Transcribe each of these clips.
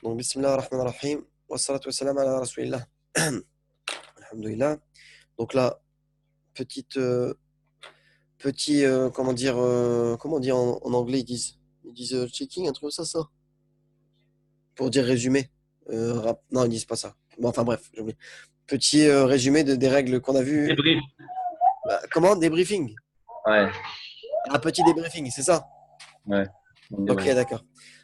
Donc, Bismillah ar-Rahman ar-Rahim. Wa salatu wa salam ala Rasulillah. Alhamdulillah. Donc là, petite, comment dire, comment on dit en anglais, ils disent checking, un truc comme ça, pour dire résumé. Non, ils disent pas ça. Bon, enfin bref, j'ai oublié. Petit résumé des règles qu'on a vues. Débrief. Comment? Débriefing. Ouais, Un petit débriefing, c'est ça? ouais. On Ok, débrief. d'accord.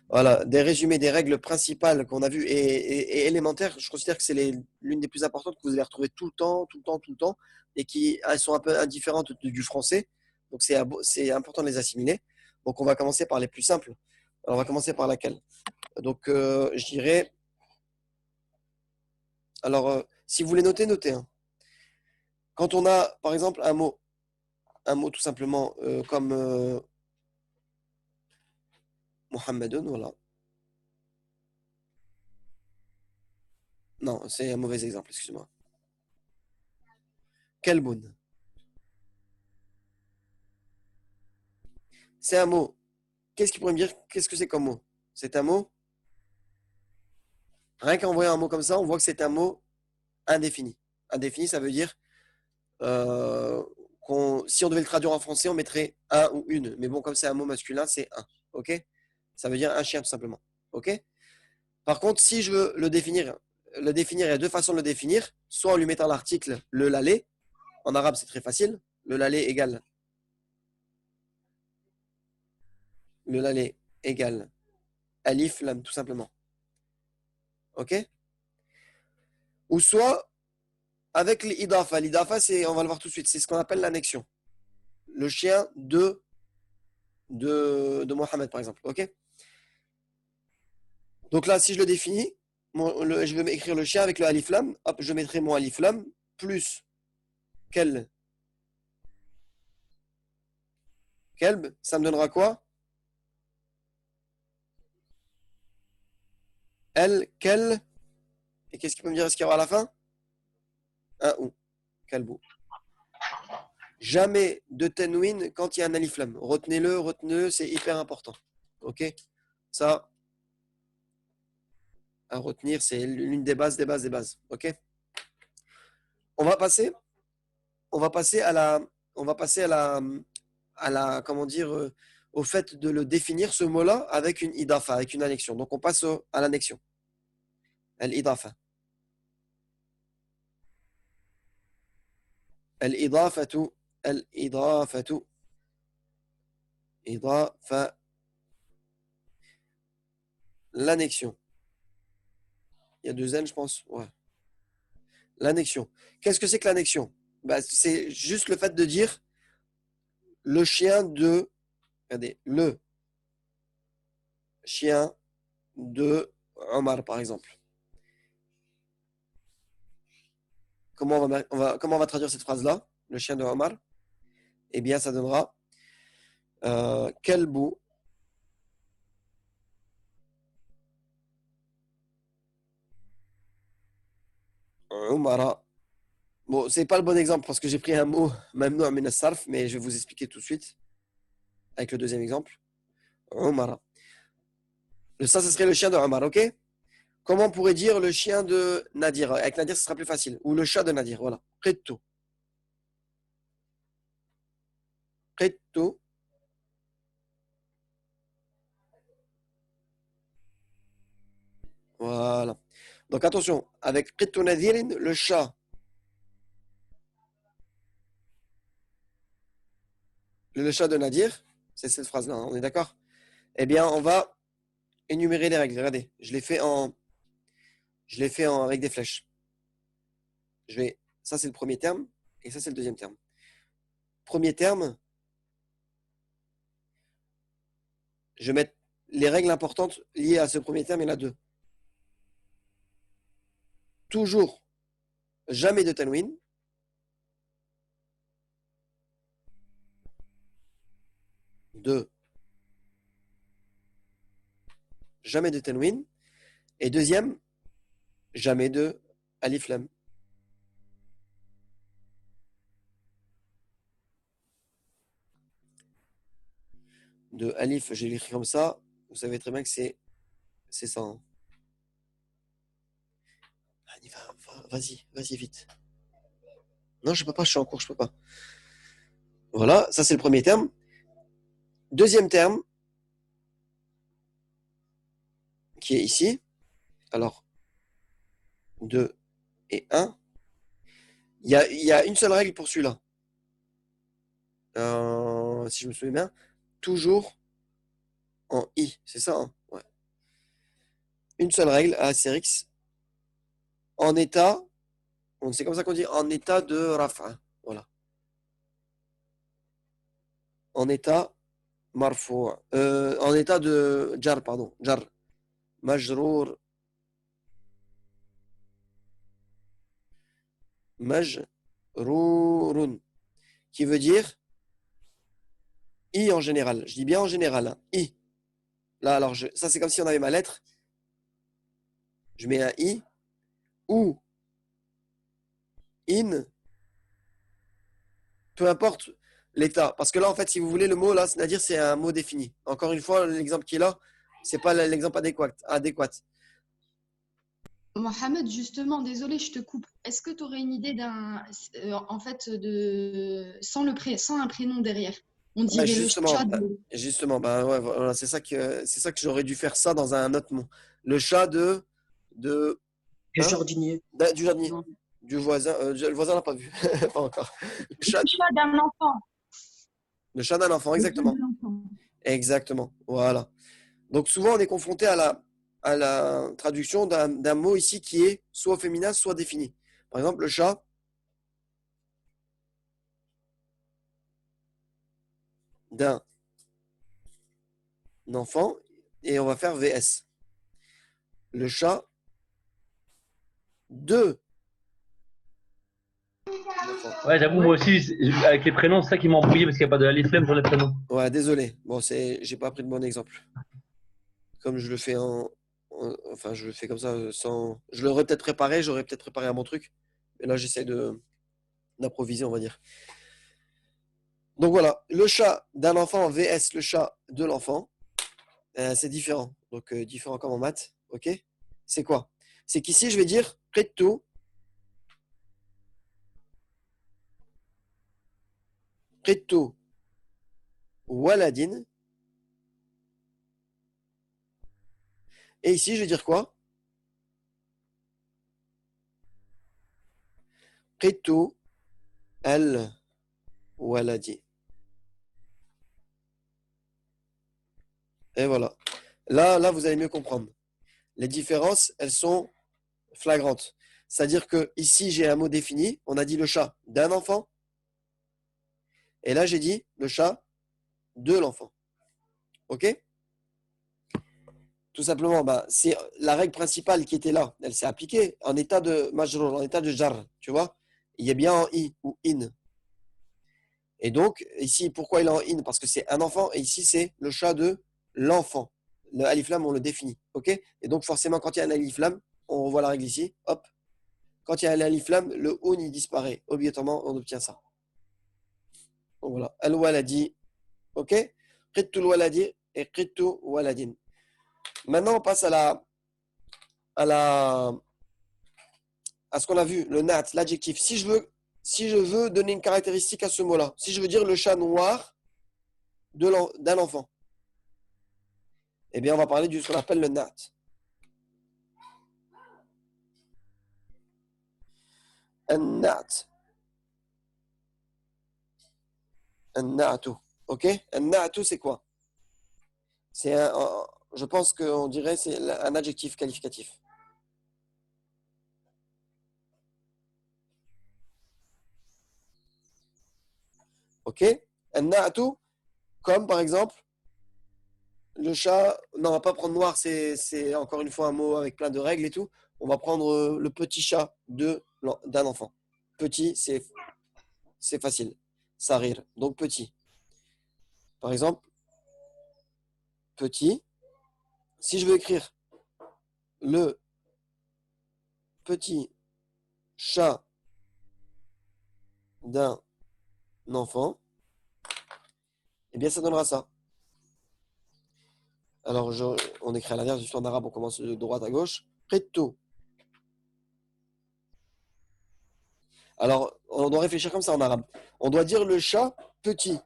Voilà, des résumés des règles principales qu'on a vues et élémentaires. Je considère que c'est l'une des plus importantes que vous allez retrouver tout le temps, tout le temps, tout le temps, et qui elles sont un peu indifférentes du français. Donc c'est important de les assimiler. Donc on va commencer par les plus simples. Alors on va commencer par laquelle? Donc je dirais. Alors si vous voulez noter, notez, hein. Quand on a par exemple un mot tout simplement comme Mohamedun, voilà. Non, c'est un mauvais exemple, excusez-moi. Kelboun. C'est un mot. Qu'est-ce qu'il pourrait me dire? Qu'est-ce que c'est comme mot? C'est un mot. Rien qu'en voyant un mot comme ça, on voit que c'est un mot indéfini. Indéfini, ça veut dire si on devait le traduire en français, on mettrait un ou une. Mais bon, comme c'est un mot masculin, c'est un. Ok? Ça veut dire un chien tout simplement. Ok? Par contre, si je veux le définir, il y a deux façons de le définir. Soit en lui mettant l'article le lalé. En arabe, c'est très facile. Le lalé égale alif lam tout simplement. Ok? Ou soit avec l'idafa. L'idafa, on va le voir tout de suite, c'est ce qu'on appelle l'annexion. Le chien de Mohamed, par exemple. Ok? Donc là, si je le définis, je vais écrire le chien avec le alif lam. Hop, je mettrai mon alif lam plus quel kelb. Ça me donnera quoi? El, quel. Et qu'est-ce qu'il peut me dire ce qu'il y aura à la fin? Un ou. Kalbou. Jamais de tenwin quand il y a un alif lam. Retenez-le, c'est hyper important. Ok? Ça, à retenir, c'est l'une des bases, des bases, des bases. Ok? On va passer, on va passer à la, on va passer comment dire, au fait de le définir ce mot-là avec une idafa, avec une annexion. Donc on passe à l'annexion. Al-idafa. Al-idafatu. Al-idafatu. Idafa. L'annexion. Il y a deux N, je pense. Ouais. L'annexion. Qu'est-ce que c'est que l'annexion? Bah, c'est juste le fait de dire le chien de. Regardez, le chien de Omar, par exemple. Comment on va traduire cette phrase-là? Le chien de Omar? Eh bien, ça donnera Kelbu Umara. Bon, c'est pas le bon exemple parce que j'ai pris un mot, Mamnou min as-sarf, mais je vais vous expliquer tout de suite avec le deuxième exemple. Umara. Ça, ce serait le chien de Omar, ok? Comment on pourrait dire le chien de Nadir? Avec Nadir, ce sera plus facile. Ou le chat de Nadir, voilà. Qittu. Qittu. Voilà. Donc attention, avec Qittu Nadirin, le chat. Le chat de Nadir, c'est cette phrase-là, hein, on est d'accord? Eh bien, on va énumérer les règles. Regardez, avec des flèches. Ça c'est le premier terme, et ça c'est le deuxième terme. Premier terme, je vais mettre les règles importantes liées à ce premier terme, il y en a deux. Toujours, jamais de tanwin. Deux, jamais de tanwin. Et deuxième, jamais de alif lam. De alif, je l'écris comme ça. Vous savez très bien que c'est ça, hein. Vas-y, vite. Non, je peux pas, je suis en cours, je peux pas. Voilà, ça c'est le premier terme. Deuxième terme, qui est ici. Alors, 2 et 1. Il y a une seule règle pour celui-là. Si je me souviens bien, toujours en I, c'est ça, hein? Ouais. Une seule règle à Astérix. En état, c'est comme ça qu'on dit, en état de raf'a. Voilà. En état marfou'. En état de jar, pardon. Jar. Majrour. Majrourun. Qui veut dire I en général. Je dis bien en général, hein. I. Là, alors, ça c'est comme si on avait ma lettre. Je mets un I. Ou in. Peu importe l'état. Parce que là, en fait, si vous voulez, le mot là, c'est-à-dire c'est un mot défini. Encore une fois, l'exemple qui est là, c'est pas l'exemple adéquat. Mohamed, justement, désolé, je te coupe. Est-ce que tu aurais une idée en fait, sans un prénom derrière? On Ouais, dirait le justement, chat de. bah ouais, voilà, c'est ça que j'aurais dû faire ça dans un autre mot. Le chat de, Du hein, jardinier. du jardinier, Non. du voisin. Le voisin n'a pas vu, pas encore. Le chat d'un enfant. Le chat d'un enfant, Le chat exactement, de l'enfant. exactement. Voilà. Donc souvent on est confronté à la traduction d'un mot ici qui est soit au féminin, soit défini. Par exemple, le chat d'un enfant, et on va faire VS. Le chat de l'enfant. Ouais, j'avoue, moi aussi, avec les prénoms, c'est ça qui m'a embrouillé parce qu'il n'y a pas de alif lam sur les prénoms. Ouais, désolé. Bon, j'ai pas pris le bon exemple. Comme je le fais enfin, je le fais comme ça sans. Je l'aurais peut-être préparé, j'aurais peut-être préparé un bon truc. Mais là, j'essaie d'improviser, on va dire. Donc voilà, le chat d'un enfant vs le chat de l'enfant, c'est différent. Donc différent comme en maths, ok? C'est quoi? C'est qu'ici, je vais dire Qittu, Qittu, Waladin. Et ici, je vais dire quoi? Qittu al Waladi. Et voilà. Là, vous allez mieux comprendre. Les différences, elles sont flagrantes. C'est-à-dire que ici, j'ai un mot défini. On a dit le chat d'un enfant. Et là, j'ai dit le chat de l'enfant. OK? Tout simplement, bah, c'est la règle principale qui était là. Elle s'est appliquée en état de majrour, en état de jar. Tu vois? Il est bien en i ou in. Et donc, ici, pourquoi il est en in? Parce que c'est un enfant. Et ici, c'est le chat de l'enfant. Le alif lam, on le définit. OK? Et donc, forcément, quand il y a un alif lam, on revoit la règle ici. Hop. Quand il y a un alif lam, le on il disparaît. Obligatoirement, on obtient ça. Donc voilà. Al-waladi. OK? Qittu al-waladi et qittu waladin. Maintenant, on passe à la, à ce qu'on a vu, le nat, l'adjectif. Si je veux donner une caractéristique à ce mot-là, si je veux dire le chat noir d'un enfant, eh bien, on va parler de ce qu'on appelle le nat. Un nat. Un natu. OK? Un natu, c'est quoi? Je pense qu'on dirait c'est un adjectif qualificatif. OK? Un natu, comme par exemple, le chat, non, on va pas prendre noir, c'est encore une fois un mot avec plein de règles et tout. On va prendre le petit chat d'un enfant. Petit, c'est facile. Sarir, donc petit. Par exemple, petit. Si je veux écrire le petit chat d'un enfant, eh bien ça donnera ça. Alors on écrit à l'inverse, juste en arabe, on commence de droite à gauche. Qittu Alors, on doit réfléchir comme ça en arabe. On doit dire le chat petit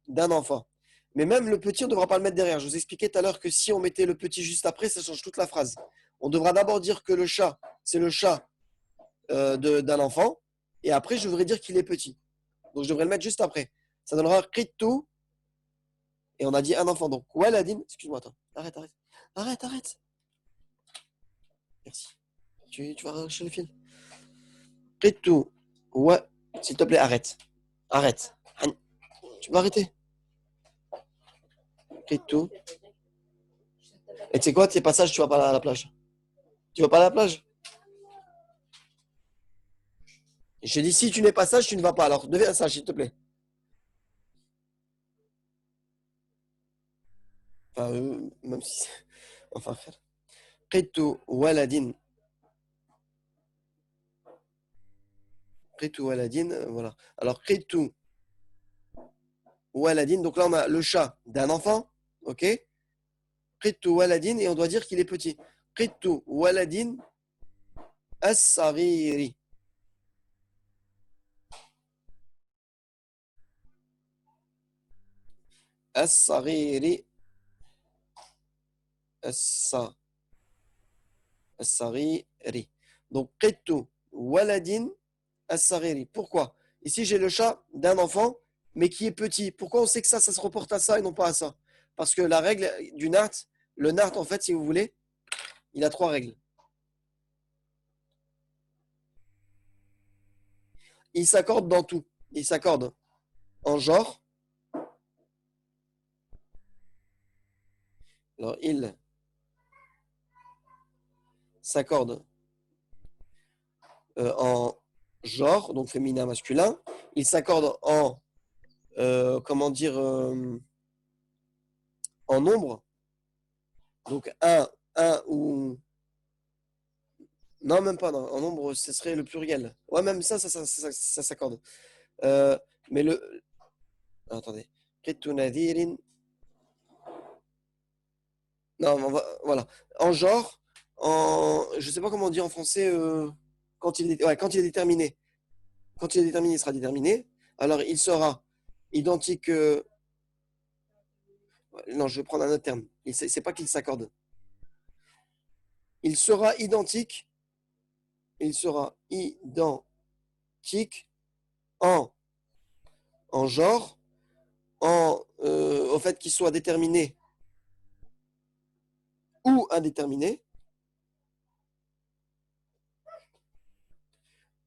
d'un enfant. Mais même le petit, on ne devra pas le mettre derrière. Je vous expliquais tout à l'heure que si on mettait le petit juste après, ça change toute la phrase. On devra d'abord dire que le chat, c'est le chat d'un enfant. Et après, je voudrais dire qu'il est petit. Donc, je devrais le mettre juste après. Ça donnera Kritu. Et on a dit un enfant. Donc, Waladin. Excuse-moi, attends. Arrête, arrête. Arrête, arrête. Merci. Tu vas arracher le fil. Kritu. Ouais. S'il te plaît, arrête. Arrête. Tu vas arrêter. Kritu. Et tu sais quoi, tes passages, tu vas pas à la plage. Tu vas pas à la plage. Et je te dis, si tu n'es pas sage, tu ne vas pas. Alors, deviens sage, s'il te plaît. Enfin, même si c'est... Enfin, frère. Qitu waladin. Qitu waladin, voilà. Alors, Qitu waladin. Donc là, on a le chat d'un enfant. OK. Qitu waladin. Et on doit dire qu'il est petit. Qitu waladin as-sariri. As-sariri. As-sariri. Donc, Qitu waladin as-sariri. Pourquoi? Ici, j'ai le chat d'un enfant, mais qui est petit. Pourquoi on sait que ça se reporte à ça et non pas à ça? Parce que la règle du nart, le nart, en fait, si vous voulez, il a 3 règles. Il s'accorde dans tout. Il s'accorde en genre. Alors, il s'accorde en genre, donc féminin, masculin. Il s'accorde en, comment dire, en nombre. Donc, un ou... Non, même pas. Non. En nombre, ce serait le pluriel. Ouais, même ça s'accorde. Mais le... Attendez. Ketunadirin. Non, voilà. En genre, je ne sais pas comment on dit en français, quand quand il est déterminé. Quand il est déterminé, il sera déterminé. Alors, il sera identique. Non, je vais prendre un autre terme. C'est pas qu'il s'accorde. Il sera identique. Il sera identique en, en genre, au fait qu'il soit déterminé ou indéterminé.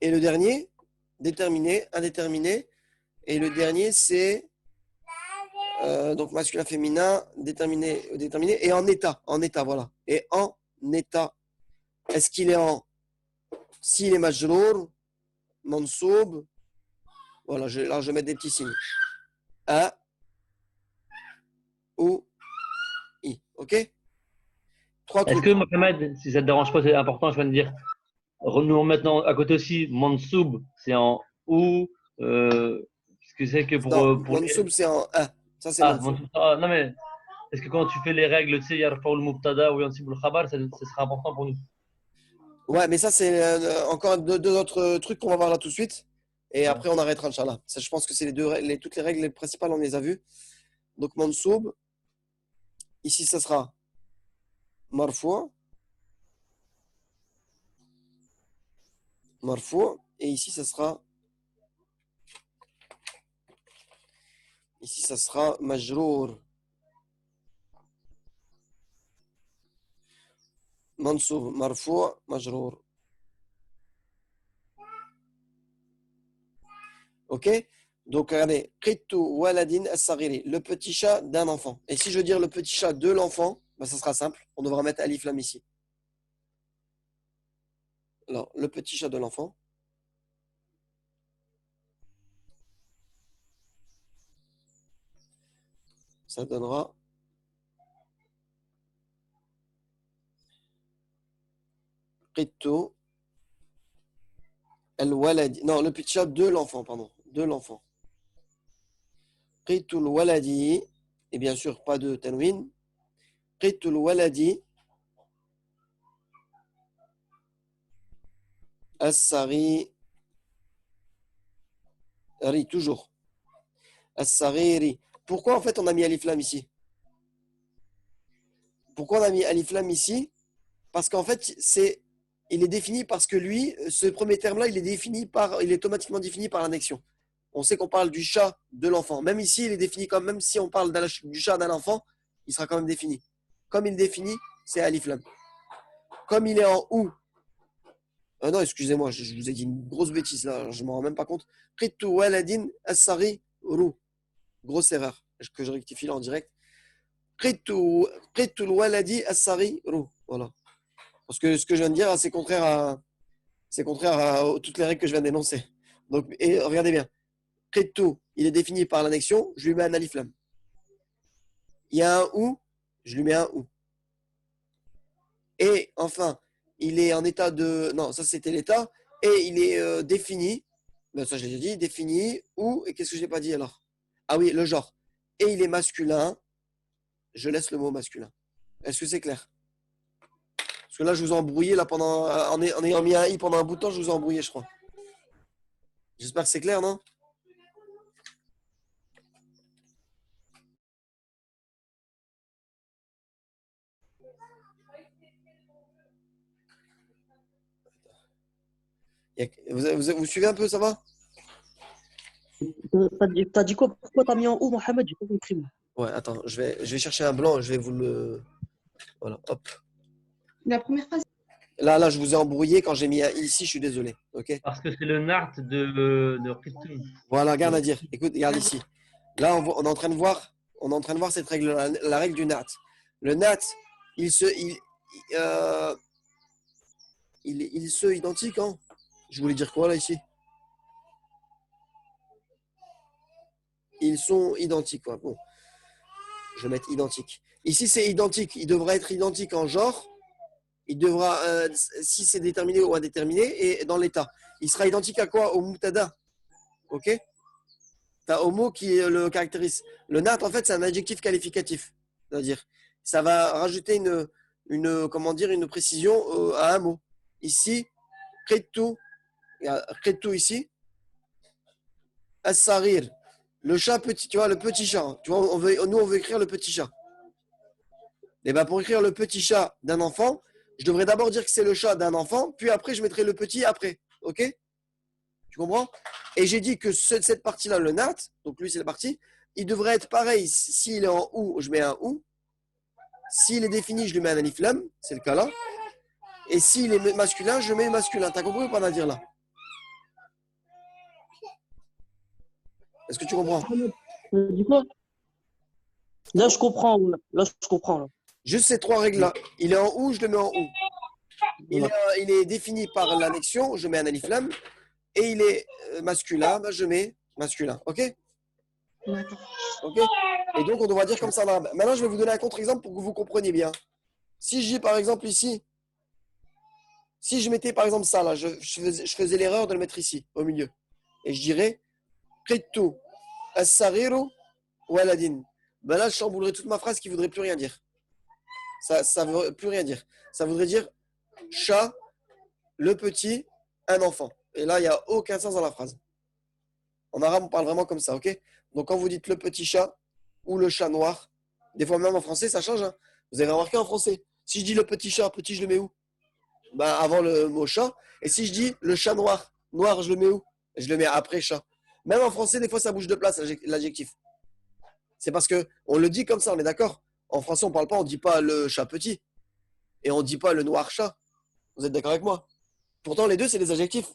Et le dernier, déterminé, indéterminé. Et le dernier, c'est donc masculin, féminin, déterminé, déterminé. Et en état, voilà. Et en état. Est-ce qu'il est en... S'il est majrour, mansoub, voilà, là je vais mettre des petits signes. A ou I. OK? 3 Est-ce trucs. que Mohamed, si ça te dérange pas, c'est important, je viens de dire, nous maintenant à côté aussi, Mansoub, c'est en ou, parce que c'est que Non, pour les... mansoub, c'est en A. Ça, c'est Ah, mansoub. Mansoub, ah, non mais, est-ce que quand tu fais les règles, tu sais, Yarfa'u al-Mubtada ou Yansib al-Khabar, ça sera important pour nous? Ouais, mais ça, c'est encore deux autres trucs qu'on va voir là tout de suite. Et Ouais. après, on arrêtera, Inch'Allah. Ça, je pense que c'est toutes les règles principales, on les a vues. Donc, mansoub, ici, ça sera marfou, marfou. Et ici, ça sera majrour. Mansoub, marfou, majrour. OK? Donc, regardez, Qittu waladin as-saghiri, le petit chat d'un enfant. Et si je veux dire le petit chat de l'enfant, ben, ça sera simple. On devra mettre alif lam ici. Alors, le petit chat de l'enfant, ça donnera Qittu al-waladi. Non, le petit chat de l'enfant, pardon. De l'enfant. Qittu al-waladi. Et bien sûr, pas de tanwin. Qittu al-waladi as-saghiri. Ri, toujours. As-sariri. Pourquoi en fait on a mis alif lam ici? Pourquoi on a mis alif lam ici? Parce qu'en fait, il est défini parce que lui, ce premier terme-là, il est automatiquement défini par l'annexion. On sait qu'on parle du chat de l'enfant. Même ici, il est défini comme, même si on parle du chat d'un enfant, il sera quand même défini. Comme il est défini, c'est alif lam. Comme il est en ou. Non, excusez-moi, je vous ai dit une grosse bêtise là, je m'en rends même pas compte. Qittu waladin as-sari ru. Grosse erreur que je rectifie là en direct. Qittu waladi as-sari ru. Voilà. Parce que ce que je viens de dire, c'est contraire à toutes les règles que je viens d'énoncer. Donc, et regardez bien. Qittu, il est défini par l'annexion, je lui mets un alif lam. Il y a un ou, je lui mets un ou. Et enfin, il est en état de. Non, ça c'était l'état. Et il est défini. Ben, ça je l'ai dit, défini. Ou, et qu'est-ce que je n'ai pas dit alors? Ah oui, le genre. Et il est masculin. Je laisse le mot masculin. Est-ce que c'est clair? Parce que là, je vous ai embrouillé là, en ayant mis un i pendant un bout de temps, je vous ai embrouillé, je crois. J'espère que c'est clair, non? Vous suivez un peu, ça va? T'as dit quoi? Pourquoi t'as mis en haut, Mohamed? J'ai pas compris, moi. Ouais, attends, je vais chercher un blanc, je vais vous le. Voilà, hop. La première phrase. Là, je vous ai embrouillé quand j'ai mis un i ici, je suis désolé. Ok? Parce que c'est le nart de Qittu. Voilà, regarde à dire. Écoute, regarde ici. Là, on est en train de voir, cette règle, la règle du nat. Le nat, il se, euh, il se identique, hein? Je voulais dire quoi là ici? Ils sont identiques, quoi. Bon, je vais mettre identique. Ici, c'est identique. Il devra être identique en genre. Il devra, si c'est déterminé ou indéterminé, et dans l'état. Il sera identique à quoi? Au mutada. Ok? T'as au mot qui le caractérise. Le nat, en fait, c'est un adjectif qualificatif. C'est-à-dire, ça va rajouter comment dire, une précision à un mot. Ici, Kretu, Kretu ici, As-Sarir, le chat petit, tu vois, le petit chat. Tu vois, nous, on veut écrire le petit chat. Et bien, pour écrire le petit chat d'un enfant, je devrais d'abord dire que c'est le chat d'un enfant, puis après, je mettrai le petit après. Ok? Tu comprends? Et j'ai dit que cette partie-là, le nat, donc lui, c'est la partie, il devrait être pareil. S'il est en ou, je mets un ou. S'il est défini, je lui mets un alif lam, c'est le cas là. Et s'il est masculin, je mets masculin. T'as compris ou pas, Nadir, là? Est-ce que tu comprends? T'as dit quoi? Là, je comprends. Ouais. Là, je comprends. Là. Juste ces trois règles-là. Il est en ou, je le mets en ou. Voilà. Il est défini par l'annexion, je mets un alif lam. Et il est masculin, ben je mets masculin. Ok? D'accord. Ok? Et donc, on devra dire comme ça en arabe. Maintenant, je vais vous donner un contre-exemple pour que vous compreniez bien. Si je dis par exemple ici, si je mettais par exemple ça là, je faisais l'erreur de le mettre ici, au milieu. Et je dirais Qittu as-sariru waladin. Ben là, je chamboulerais toute ma phrase qui ne voudrait plus rien dire. Ça ne veut plus rien dire. Ça voudrait dire chat, le petit, un enfant. Et là, il n'y a aucun sens dans la phrase. En arabe, on parle vraiment comme ça, ok? Donc quand vous dites le petit chat ou le chat noir, des fois même en français, ça change. Hein. Vous avez remarqué en français, si je dis le petit chat, petit, je le mets où? Ben, avant le mot chat. Et si je dis le chat noir, noir, je le mets où? Je le mets après chat. Même en français, des fois, ça bouge de place, l'adjectif. C'est parce que on le dit comme ça, on est d'accord? En français, on parle pas, on dit pas le chat petit. Et on dit pas le noir chat. Vous êtes d'accord avec moi? Pourtant, les deux, c'est des adjectifs.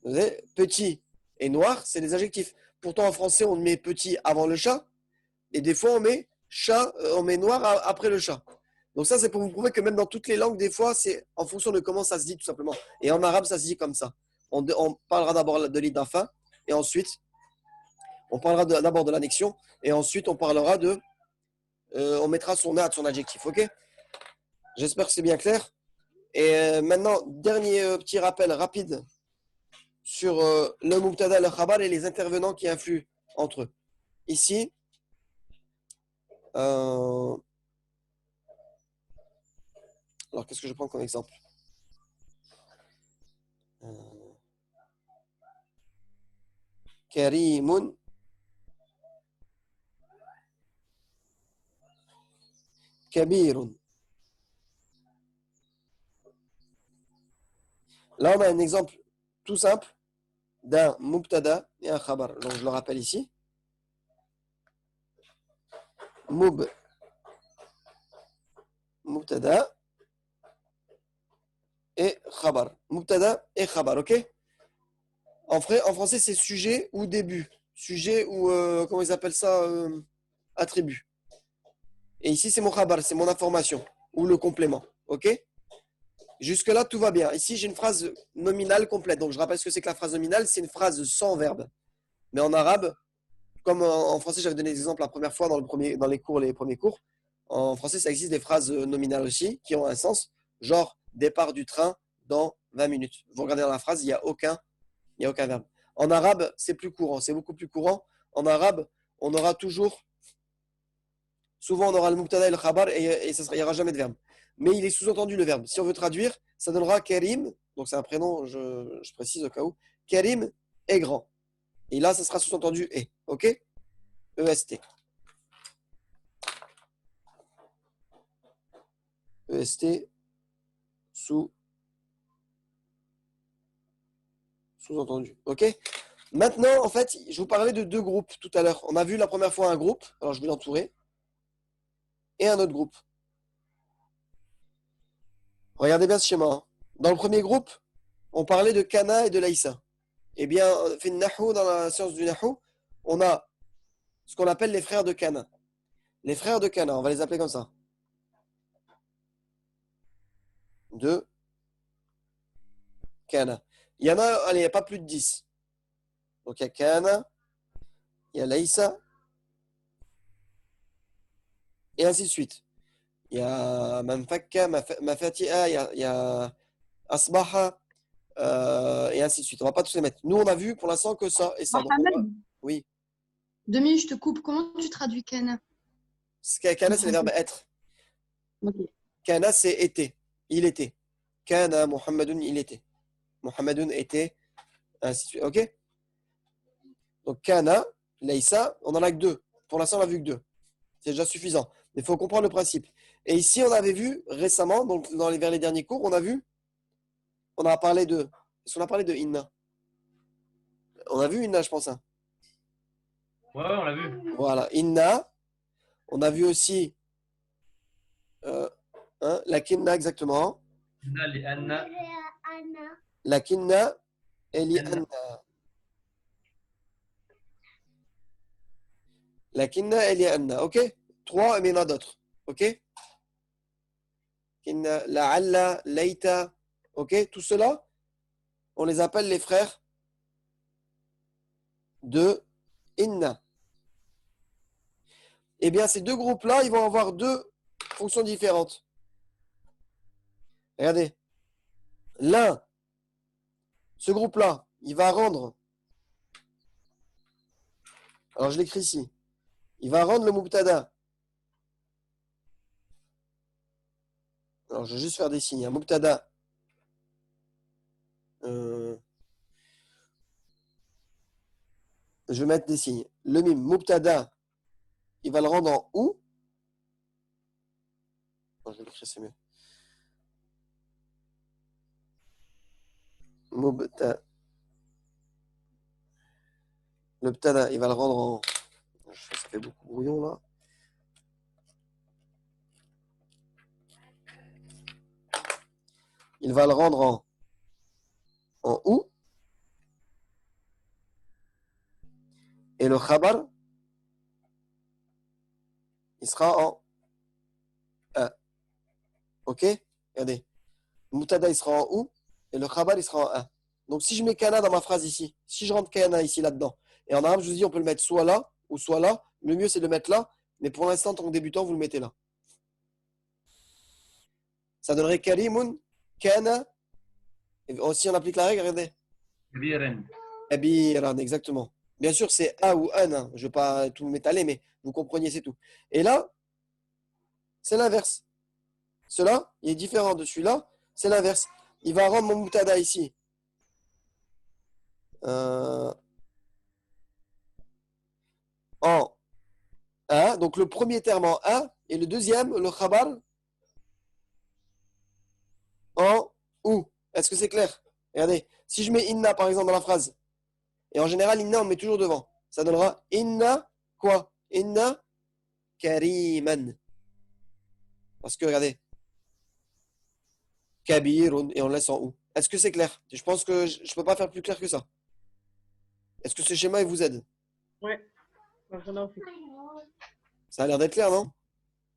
Vous savez, petit et noir, c'est des adjectifs. Pourtant, en français, on met petit avant le chat. Et des fois, on met chat, on met noir après le chat. Donc ça, c'est pour vous prouver que même dans toutes les langues, des fois, c'est en fonction de comment ça se dit, tout simplement. Et en arabe, ça se dit comme ça. On parlera d'abord de l'idafa, et ensuite, on parlera d'abord de l'annexion, et ensuite, on parlera on mettra son son adjectif, ok? J'espère que c'est bien clair. Et maintenant, dernier petit rappel rapide sur le mubtada, le khabar et les intervenants qui influent entre eux. Ici, alors qu'est-ce que je prends comme exemple? Karimun. Kabirun. Là, on a un exemple tout simple d'un mubtada et un khabar. Donc, je le rappelle ici. Mubtada et khabar. Mubtada et khabar, ok? En français, c'est sujet ou début. Sujet ou, comment ils appellent ça? Attribut. Et ici, c'est mon khabar, c'est mon information ou le complément, ok? Jusque-là, tout va bien. Ici, j'ai une phrase nominale complète. Donc, je rappelle ce que c'est que la phrase nominale. C'est une phrase sans verbe. Mais en arabe, comme en français, j'avais donné des exemples la première fois dans les premiers cours. En français, ça existe des phrases nominales aussi qui ont un sens. Genre, départ du train dans 20 minutes. Vous regardez dans la phrase, il n'y a aucun verbe. En arabe, c'est plus courant. C'est beaucoup plus courant. En arabe, on aura toujours, souvent, on aura le mubtada et le khabar et il n'y aura jamais de verbe. Mais il est sous-entendu le verbe. Si on veut traduire, ça donnera Karim, donc c'est un prénom, je précise au cas où. Karim est grand. Et là, ça sera sous-entendu est. Ok? EST. EST sous-entendu. Ok? Maintenant, en fait, je vous parlais de deux groupes tout à l'heure. On a vu la première fois un groupe, alors je vais l'entourer, et un autre groupe. Regardez bien ce schéma. Hein. Dans le premier groupe, on parlait de Kana et de Laïssa. Eh bien, fait Nahou, dans la science du Nahou, on a ce qu'on appelle les frères de Kana. Les frères de Kana, on va les appeler comme ça. De Kana. Il y en a, allez, il n'y a pas plus de 10. Donc il y a Kana, il y a Laïssa, et ainsi de suite. Il y a Manfakka, Mafatiha, il y a Asbaha, et ainsi de suite. On ne va pas tous les mettre. Nous, on a vu pour l'instant que ça et ça. Donc, Mohamed, oui. 2 minutes, je te coupe. Comment tu traduis Kana? Kana, c'est le verbe être. Ok. Kana, c'est était. Il était. Kana, Muhammadun, il était. Muhammadun était, ainsi de suite. Ok? Donc, Kana, Laïssa, on en a que deux. Pour l'instant, on n'a vu que deux. C'est déjà suffisant. Mais il faut comprendre le principe. Et ici, on avait vu récemment, donc vers les derniers cours, on a parlé de. Est-ce qu'on a parlé de Inna? On a vu Inna, je pense. Hein. Ouais, on l'a vu. Voilà, Inna. On a vu aussi la Kinna, exactement. La Kinna et l'Ianna. La Kinna et l'Ianna. Ok? 3, mais il y en a d'autres. Ok? Kinna, La'alla, Laïta. Ok? Tout cela, on les appelle les frères de Inna. Eh bien, ces deux groupes-là, ils vont avoir deux fonctions différentes. Regardez. L'un, ce groupe-là, il va rendre. Alors, je l'écris ici. Il va rendre le mubtada. Alors, je vais juste faire des signes. Un mubtada. Je vais mettre des signes. Le mime, mubtada, il va le rendre en ou. Non, je vais l'écrire, c'est mieux. Mubtada. Le btada, il va le rendre en. Ça fait beaucoup de brouillon là. Il va le rendre en ou. Et le khabar, il sera en a. Ok? Regardez. Mubtada, il sera en ou. Et le khabar, il sera en a. Donc si je mets kana dans ma phrase ici, si je rentre kana ici là-dedans, et en arabe, je vous dis, on peut le mettre soit là ou soit là. Le mieux, c'est de le mettre là. Mais pour l'instant, en tant que débutant, vous le mettez là. Ça donnerait karimun, kana. Et aussi, on applique la règle, regardez. Kabiran, exactement. Bien sûr, c'est a ou an. Hein. Je ne vais pas tout m'étaler, mais vous compreniez, c'est tout. Et là, c'est l'inverse. Cela, il est différent de celui-là. C'est l'inverse. Il va rendre mon mubtada ici. en A. Donc le premier terme en A et le deuxième, le khabar, en ou. Est-ce que c'est clair? Regardez, si je mets inna par exemple dans la phrase, et en général inna on met toujours devant, ça donnera inna quoi? Inna kariman. Parce que regardez, kabirun et on laisse en ou. Est-ce que c'est clair? Je pense que je ne peux pas faire plus clair que ça. Est-ce que ce schéma il vous aide? Ouais. Ça a l'air d'être clair, non?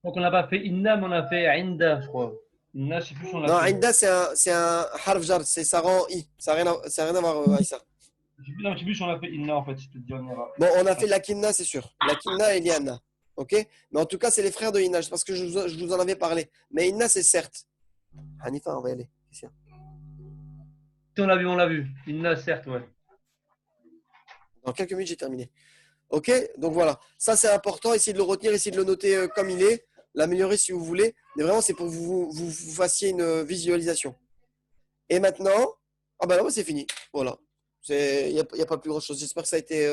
Donc on n'a pas fait inna, mais on a fait inda, je crois. Inna, je sais plus si on l'a Non, fait. inda c'est un harf jar, ça rend i. Ça n'a rien à voir, Aïssa. Je sais plus si on l'a fait inna en fait, je te dis on ira. Bon, on a fait la kinna, c'est sûr. La kinna et l'Ianna. Ok? Mais en tout cas, c'est les frères de Inna. Parce que je vous en avais parlé. Mais Inna, c'est certes. Hanifa, on va y aller. Qu'est-ce qu'il y a? Si on l'a vu, on l'a vu. Inna, certes, ouais. Dans quelques minutes, j'ai terminé. Ok? Donc voilà. Ça, c'est important. Essayez de le retenir, essayez de le noter comme il est. L'améliorer si vous voulez. Mais vraiment, c'est pour que vous fassiez une visualisation. Et maintenant, ah ben là, c'est fini. Voilà. Il n'y a pas plus grand chose. J'espère que ça a été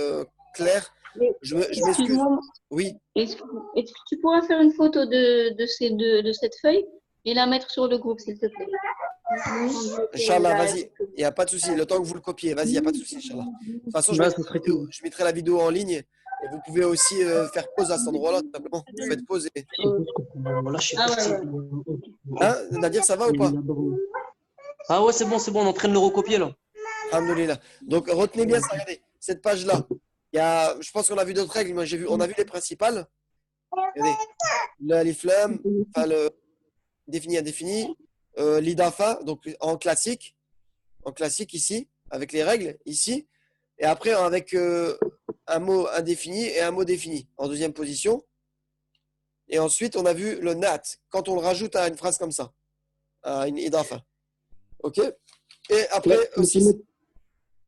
clair. Je m'excuse. Excuse-moi, Oui. est-ce que tu pourras faire une photo de cette feuille et la mettre sur le groupe, s'il te plaît? Inch'Allah, vas-y. Il n'y a pas de souci. Le temps que vous le copiez, vas-y, il n'y a pas de souci, Inch'Allah. De toute façon, Ouais, ça serait cool. je mettrai la vidéo en ligne et vous pouvez aussi faire pause à cet endroit-là, tout simplement. Vous faites pause et. Voilà, je sais Ah pas ouais, si- ouais. Hein, Nadir, ça va ou pas? Ah ouais, c'est bon, on est en train de le recopier là. Alhamdoulilah. Donc, retenez bien ça, regardez. Cette page-là, je pense qu'on a vu d'autres règles. Moi, on a vu les principales. Regardez. L'alif lam, enfin, le défini, indéfini. L'idafa, donc en classique ici, avec les règles ici. Et après, avec un mot indéfini et un mot défini en deuxième position. Et ensuite, on a vu le nat, quand on le rajoute à une phrase comme ça, à une idafa. OK? Et après, Ouais, aussi,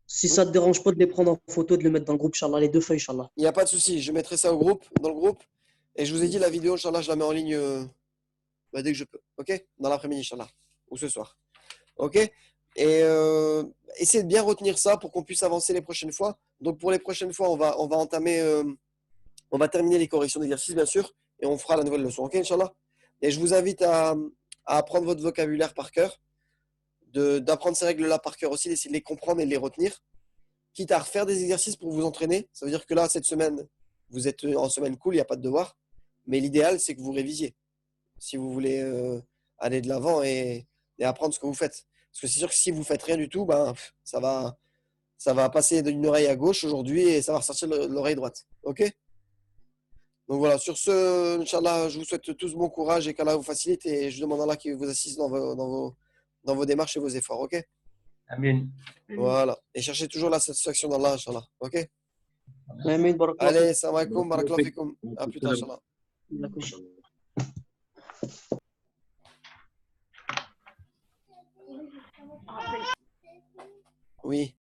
si ça te dérange pas de les prendre en photo, de les mettre dans le groupe, Inch'Allah, les deux feuilles, Inch'Allah. il n'y a pas de souci. Je mettrai ça dans le groupe. Et je vous ai dit, la vidéo, Inch'Allah, je la mets en ligne dès que je peux. OK? Dans l'après-midi, Inch'Allah. Ou ce soir. OK? Et essayez de bien retenir ça pour qu'on puisse avancer les prochaines fois. Donc, pour les prochaines fois, on va entamer, on va terminer les corrections d'exercice, bien sûr. Et on fera la nouvelle leçon. OK, Inch'Allah? Et je vous invite à apprendre votre vocabulaire par cœur. D'apprendre ces règles-là par cœur aussi, d'essayer de les comprendre et de les retenir. Quitte à refaire des exercices pour vous entraîner. Ça veut dire que là, cette semaine, vous êtes en semaine cool, il n'y a pas de devoir. Mais l'idéal, c'est que vous révisiez. Si vous voulez aller de l'avant et apprendre ce que vous faites. Parce que c'est sûr que si vous faites rien du tout, ben, ça va passer d'une oreille à gauche aujourd'hui et ça va ressortir de l'oreille droite. OK? Donc voilà, sur ce, Inch'Allah, je vous souhaite tous bon courage et qu'Allah vous facilite et je demande à Allah qu'il vous assiste dans vos démarches et vos efforts. OK? Amen. Voilà. Et cherchez toujours la satisfaction d'Allah, Inch'Allah. OK? Amen, barakallah. Allez, salam alaikum, barakallahu fikum. À plus tard, Inch'Allah. Oui.